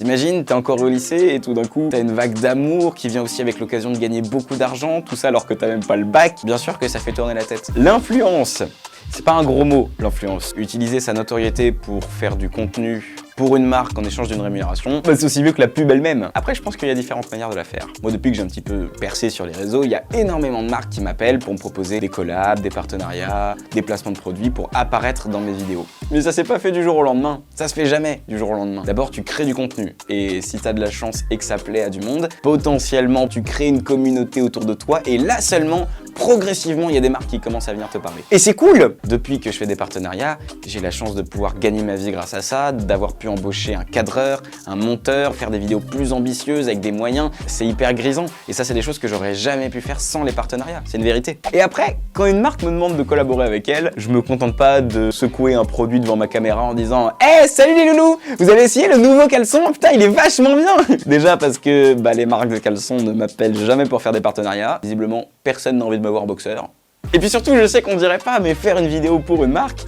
T'imagines, t'es encore au lycée et tout d'un coup, t'as une vague d'amour qui vient aussi avec l'occasion de gagner beaucoup d'argent, tout ça alors que t'as même pas le bac. Bien sûr que ça fait tourner la tête. L'influence. C'est pas un gros mot, l'influence. Utiliser sa notoriété pour faire du contenu pour une marque en échange d'une rémunération, c'est aussi vieux que la pub elle-même. Après, je pense qu'il y a différentes manières de la faire. Moi, depuis que j'ai un petit peu percé sur les réseaux, il y a énormément de marques qui m'appellent pour me proposer des collabs, des partenariats, des placements de produits pour apparaître dans mes vidéos. Mais ça s'est pas fait du jour au lendemain. Ça se fait jamais du jour au lendemain. D'abord, tu crées du contenu. Et si t'as de la chance et que ça plaît à du monde, potentiellement, tu crées une communauté autour de toi et là seulement, progressivement, il y a des marques qui commencent à venir te parler. Et c'est cool! Depuis que je fais des partenariats, j'ai la chance de pouvoir gagner ma vie grâce à ça, d'avoir pu embaucher un cadreur, un monteur, faire des vidéos plus ambitieuses avec des moyens. C'est hyper grisant. Et ça, c'est des choses que j'aurais jamais pu faire sans les partenariats. C'est une vérité. Et après, quand une marque me demande de collaborer avec elle, je me contente pas de secouer un produit devant ma caméra en disant « Hey, salut les loulous! Vous avez essayé le nouveau caleçon? Putain, il est vachement bien !» Déjà parce que les marques de caleçons ne m'appellent jamais pour faire des partenariats. Visiblement, personne n'a envie de me voir boxeur. Et puis surtout, je sais qu'on dirait pas, mais faire une vidéo pour une marque,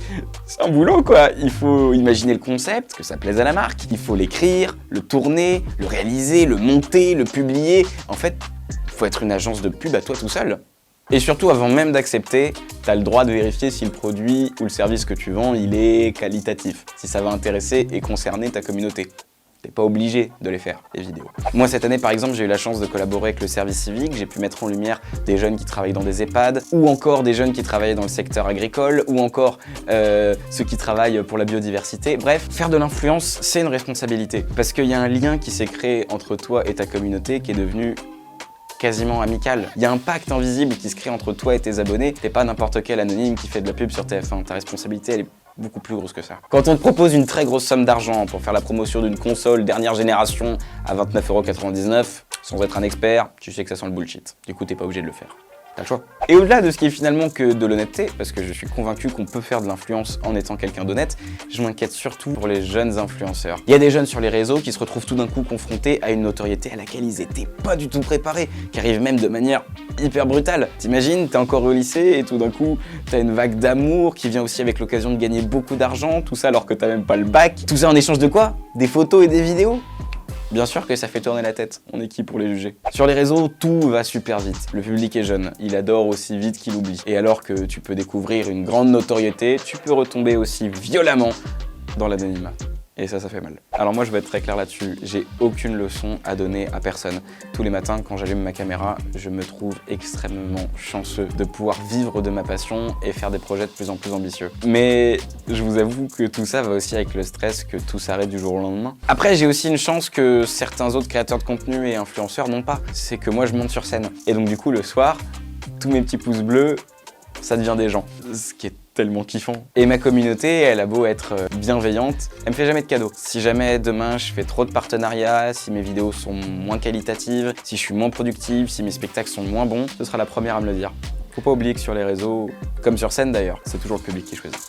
c'est un boulot quoi. Il faut imaginer le concept, que ça plaise à la marque. Il faut l'écrire, le tourner, le réaliser, le monter, le publier. En fait, il faut être une agence de pub à toi tout seul. Et surtout, avant même d'accepter, tu as le droit de vérifier si le produit ou le service que tu vends, il est qualitatif. Si ça va intéresser et concerner ta communauté. T'es pas obligé de les faire, les vidéos. Moi, cette année, par exemple, j'ai eu la chance de collaborer avec le service civique. J'ai pu mettre en lumière des jeunes qui travaillent dans des EHPAD, ou encore des jeunes qui travaillent dans le secteur agricole, ou encore ceux qui travaillent pour la biodiversité. Bref, faire de l'influence, c'est une responsabilité. Parce qu'il y a un lien qui s'est créé entre toi et ta communauté qui est devenu quasiment amical. Il y a un pacte invisible qui se crée entre toi et tes abonnés. T'es pas n'importe quel anonyme qui fait de la pub sur TF1. Ta responsabilité, elle est beaucoup plus grosse que ça. Quand on te propose une très grosse somme d'argent pour faire la promotion d'une console dernière génération à 29,99 €, sans être un expert, tu sais que ça sent le bullshit. Du coup, t'es pas obligé de le faire. T'as le choix. Et au-delà de ce qui est finalement que de l'honnêteté, parce que je suis convaincu qu'on peut faire de l'influence en étant quelqu'un d'honnête, je m'inquiète surtout pour les jeunes influenceurs. Il y a des jeunes sur les réseaux qui se retrouvent tout d'un coup confrontés à une notoriété à laquelle ils étaient pas du tout préparés, qui arrive même de manière hyper brutale. T'imagines, t'es encore au lycée et tout d'un coup, t'as une vague d'amour qui vient aussi avec l'occasion de gagner beaucoup d'argent, tout ça alors que t'as même pas le bac. Tout ça en échange de quoi? Des photos et des vidéos? Bien sûr que ça fait tourner la tête, on est qui pour les juger? Sur les réseaux, tout va super vite. Le public est jeune, il adore aussi vite qu'il oublie. Et alors que tu peux découvrir une grande notoriété, tu peux retomber aussi violemment dans l'anonymat. Et ça fait mal. Alors moi, je vais être très clair là-dessus. J'ai aucune leçon à donner à personne. Tous les matins, quand j'allume ma caméra, je me trouve extrêmement chanceux de pouvoir vivre de ma passion et faire des projets de plus en plus ambitieux. Mais je vous avoue que tout ça va aussi avec le stress que tout s'arrête du jour au lendemain. Après, j'ai aussi une chance que certains autres créateurs de contenu et influenceurs n'ont pas. C'est que moi, je monte sur scène. Et donc du coup, le soir, tous mes petits pouces bleus, ça devient des gens. Ce qui est tellement kiffant. Et ma communauté, elle a beau être bienveillante, elle me fait jamais de cadeaux. Si jamais demain je fais trop de partenariats, si mes vidéos sont moins qualitatives, si je suis moins productive, si mes spectacles sont moins bons, ce sera la première à me le dire. Faut pas oublier que sur les réseaux, comme sur scène d'ailleurs, c'est toujours le public qui choisit.